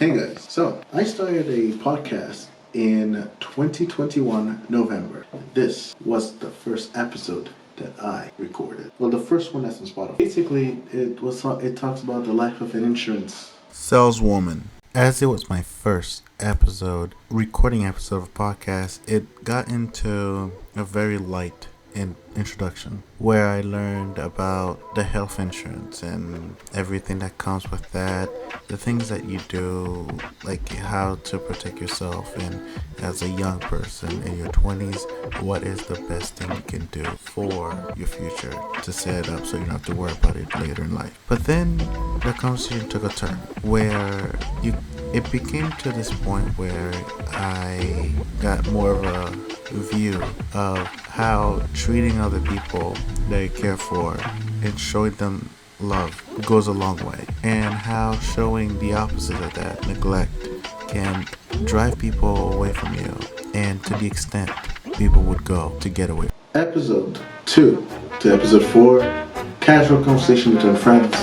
Hey guys, so I started a podcast in 2021 November. This was the first episode that I recorded. Well, the first one that's on Spotify. Basically, it talks about the life of an insurance saleswoman. As it was my first recording episode of podcast, it got into a very light introduction where I learned about the health insurance and everything that comes with that, the things that you do, like how to protect yourself, and as a young person in your 20s, what is the best thing you can do for your future to set it up so you don't have to worry about it later in life. But then the conversation took a turn where it became to this point where I got more of a view of how treating other people that you care for and showing them love goes a long way, and how showing the opposite of that, neglect, can drive people away from you, and to the extent people would go to get away. Episode 2 to episode 4, casual conversation between friends,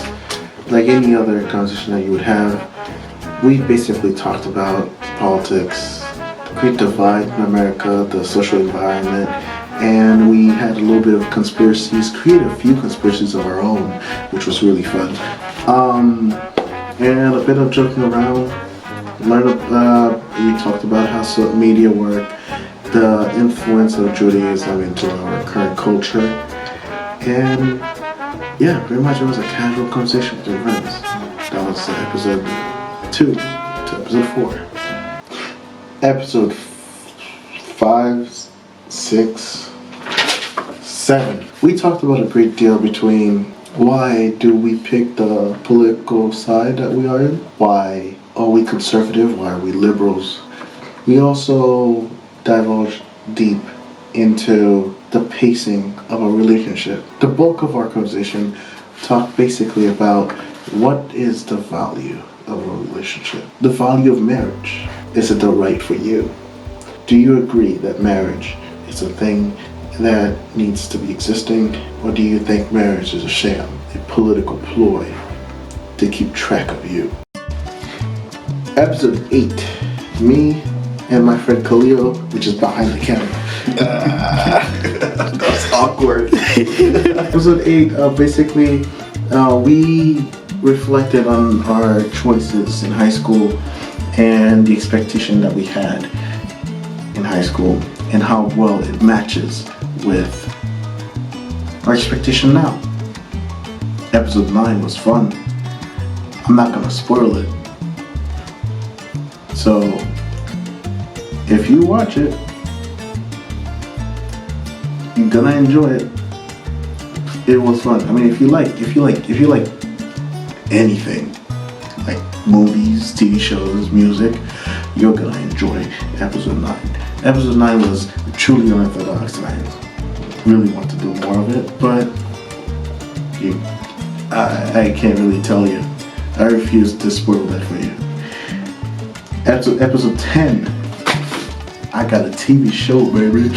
like any other conversation that you would have. We basically talked about politics, the great divide in America, the social environment, and we had a little bit of conspiracies, created a few conspiracies of our own, which was really fun. And a bit of joking around. We talked about how social media work, the influence of Judaism into our current culture, and yeah, pretty much it was a casual conversation between friends. That was episode 2 to episode 4. Episode 5, 6, 7. We talked about a great deal between why do we pick the political side that we are in? Why are we conservative? Why are we liberals? We also divulged deep into the pacing of a relationship. The bulk of our conversation talked basically about what is the value of a relationship, the value of marriage. Is it the right for you? Do you agree that marriage is a thing that needs to be existing, or do you think marriage is a sham, a political ploy to keep track of you? Episode 8, me and my friend Khalil, which is behind the camera. That's awkward. Episode 8, basically, we reflected on our choices in high school and the expectation that we had in high school and how well it matches with our expectation now. Episode 9 was fun. I'm not gonna spoil it. So if you watch it, you're gonna enjoy it. It was fun. I mean, if you like anything, like movies, TV shows, music, you're gonna enjoy episode 9. Episode 9 was truly unorthodox, and I really want to do more of it, but I can't really tell you. I refuse to spoil that for you. Episode 10, I got a TV show, baby.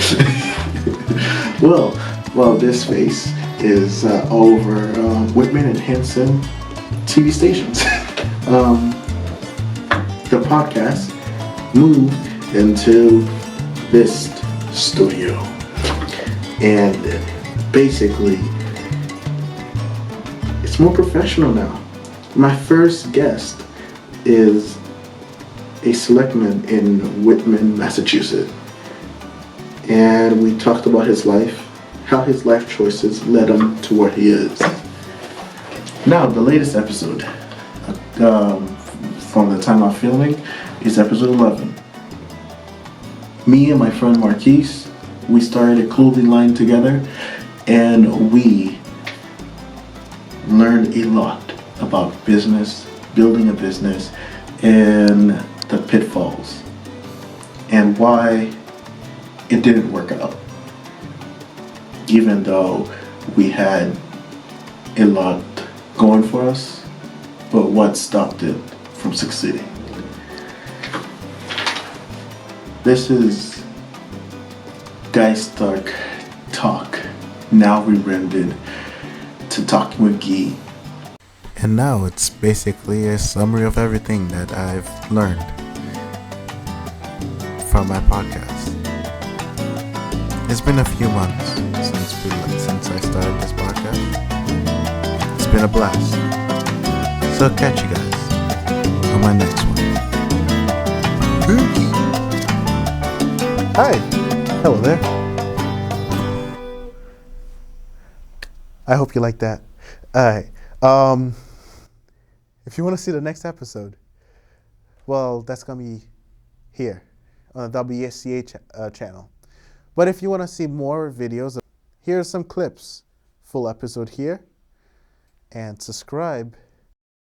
well, this space is over Whitman and Henson TV stations. The podcast moved into this studio, and basically it's more professional now. My first guest is a selectman in Whitman, Massachusetts, and we talked about his life, how his life choices led him to where he is. Now, the latest episode from the time of filming is episode 11. Me and my friend Marquise, we started a clothing line together, and we learned a lot about business, building a business, and the pitfalls, and why it didn't work out, even though we had a lot going for us, but what stopped it from succeeding. This is Guy Stark Talk, now rebranded to Talking with Guy. And now it's basically a summary of everything that I've learned from my podcast. It's been a few months since I started this podcast. It's been a blast. So I'll catch you guys on my next one. Peace. Hi. Hello there. I hope you like that. Alright. If you want to see the next episode, well, that's going to be here on the WSCA channel. But if you want to see more videos, here's some clips. Full episode here. And subscribe